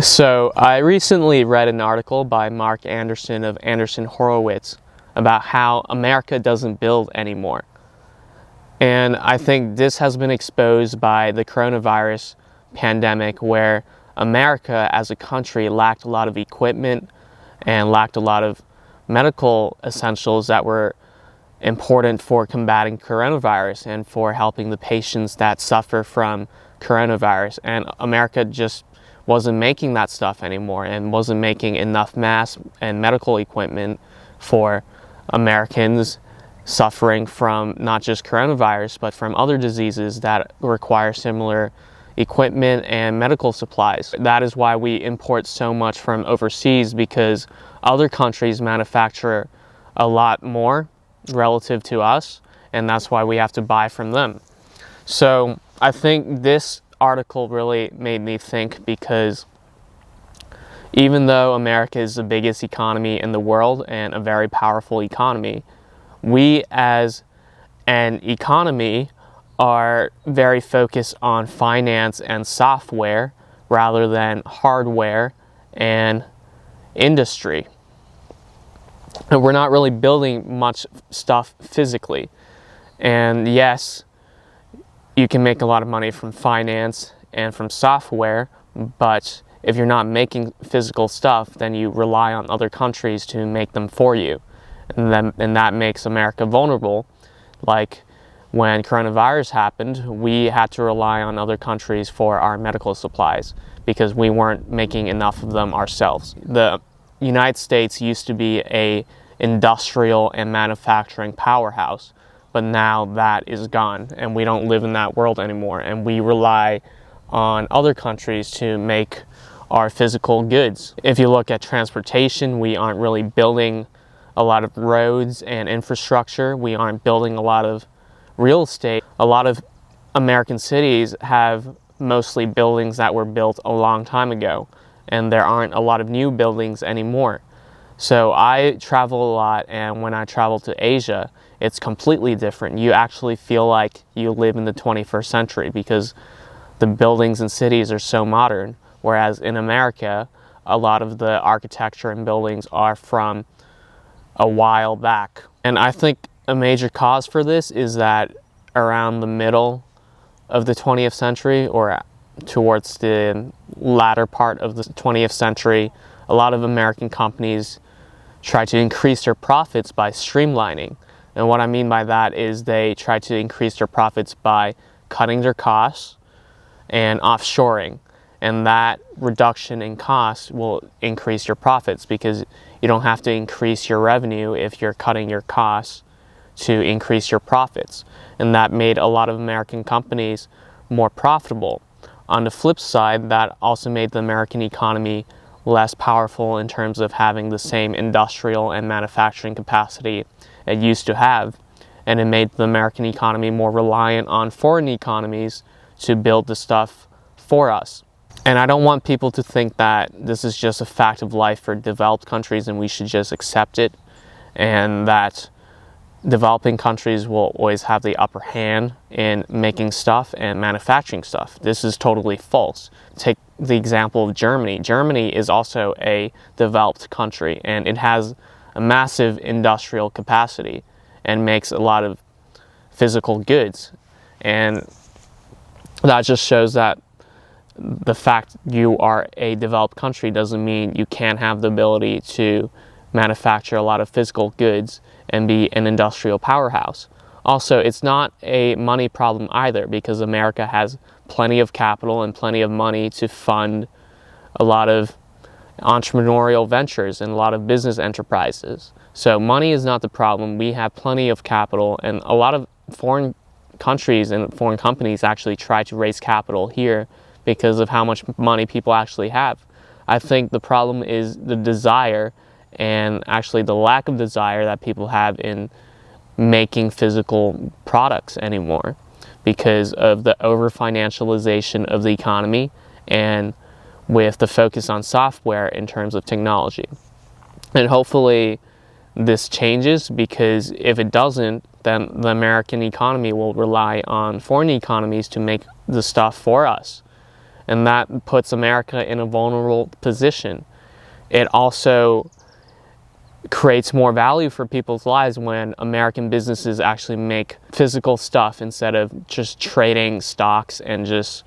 So I recently read an article by Mark Anderson of Anderson Horowitz about how America doesn't build anymore. And I think this has been exposed by the coronavirus pandemic, where America as a country lacked a lot of equipment and lacked a lot of medical essentials that were important for combating coronavirus and for helping the patients that suffer from coronavirus. And America just wasn't making that stuff anymore and wasn't making enough masks and medical equipment for Americans suffering from not just coronavirus, but from other diseases that require similar equipment and medical supplies. That is why we import so much from overseas, because other countries manufacture a lot more relative to us, and that's why we have to buy from them. So I think this article really made me think, because even though America is the biggest economy in the world and a very powerful economy, we as an economy are very focused on finance and software rather than hardware and industry. And we're not really building much stuff physically. And yes, you can make a lot of money from finance and from software, but if you're not making physical stuff, then you rely on other countries to make them for you. And that makes America vulnerable. Like when coronavirus happened, we had to rely on other countries for our medical supplies because we weren't making enough of them ourselves. The United States used to be an industrial and manufacturing powerhouse, but now that is gone, and we don't live in that world anymore, and we rely on other countries to make our physical goods. If you look at transportation, we aren't really building a lot of roads and infrastructure. We aren't building a lot of real estate. A lot of American cities have mostly buildings that were built a long time ago, and there aren't a lot of new buildings anymore. So I travel a lot, and when I travel to Asia, it's completely different. You actually feel like you live in the 21st century because the buildings and cities are so modern, whereas in America, a lot of the architecture and buildings are from a while back. And I think a major cause for this is that around the middle of the 20th century, or towards the latter part of the 20th century, a lot of American companies try to increase their profits by streamlining. And what I mean by that is they try to increase their profits by cutting their costs and offshoring. And that reduction in costs will increase your profits, because you don't have to increase your revenue if you're cutting your costs to increase your profits. And that made a lot of American companies more profitable. On the flip side, that also made the American economy less powerful in terms of having the same industrial and manufacturing capacity it used to have. And it made the American economy more reliant on foreign economies to build the stuff for us. And I don't want people to think that this is just a fact of life for developed countries and we should just accept it, and that developing countries will always have the upper hand in making stuff and manufacturing stuff. This is totally false. Take the example of Germany. Germany is also a developed country, and it has a massive industrial capacity and makes a lot of physical goods. And that just shows that the fact you are a developed country doesn't mean you can't have the ability to manufacture a lot of physical goods and be an industrial powerhouse. Also, it's not a money problem either, because America has plenty of capital and plenty of money to fund a lot of entrepreneurial ventures and a lot of business enterprises. So money is not the problem. We have plenty of capital, and a lot of foreign countries and foreign companies actually try to raise capital here because of how much money people actually have. I think the problem is the desire, and actually the lack of desire that people have in making physical products anymore, because of the over-financialization of the economy and with the focus on software in terms of technology. And hopefully this changes, because if it doesn't, then the American economy will rely on foreign economies to make the stuff for us. and that puts America in a vulnerable position. It also creates more value for people's lives when American businesses actually make physical stuff instead of just trading stocks and just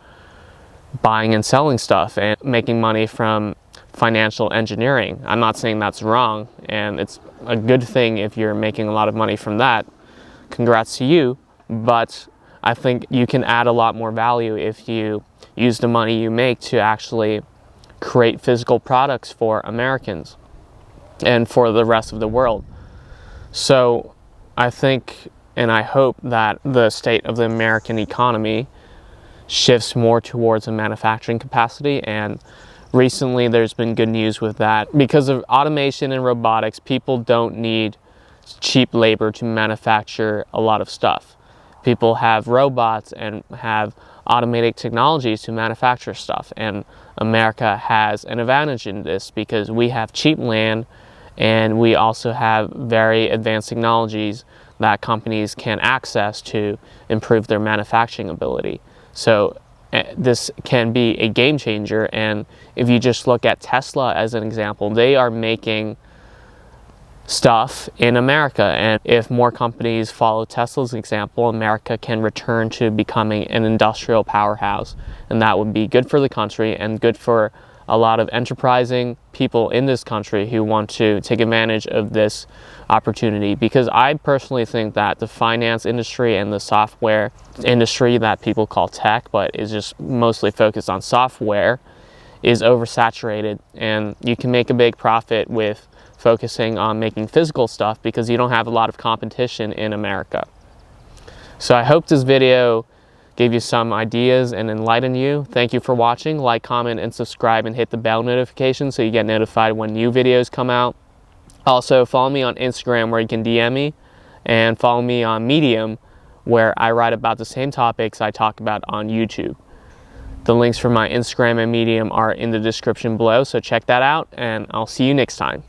buying and selling stuff and making money from financial engineering. I'm not saying that's wrong, and it's a good thing if you're making a lot of money from that. Congrats to you, but I think you can add a lot more value if you use the money you make to actually create physical products for Americans and for the rest of the world. So I think and I hope that the state of the American economy shifts more towards a manufacturing capacity, and recently there's been good news with that. Because of automation and robotics, people don't need cheap labor to manufacture a lot of stuff. People have robots and have automated technologies to manufacture stuff, and America has an advantage in this because we have cheap land and we also have very advanced technologies that companies can access to improve their manufacturing ability. So this can be a game changer, and if you just look at Tesla as an example, they are making stuff in America, and if more companies follow Tesla's example, America can return to becoming an industrial powerhouse, and that would be good for the country and good for a lot of enterprising people in this country who want to take advantage of this opportunity. Because I personally think that the finance industry and the software industry that people call tech, but is just mostly focused on software, is oversaturated, and you can make a big profit with focusing on making physical stuff because you don't have a lot of competition in America. So I hope this video gave you some ideas and enlightened you. Thank you for watching. Like, comment, and subscribe, and hit the bell notification so you get notified when new videos come out. Also, follow me on Instagram where you can DM me, and follow me on Medium where I write about the same topics I talk about on YouTube. The links for my Instagram and Medium are in the description below, so check that out, and I'll see you next time.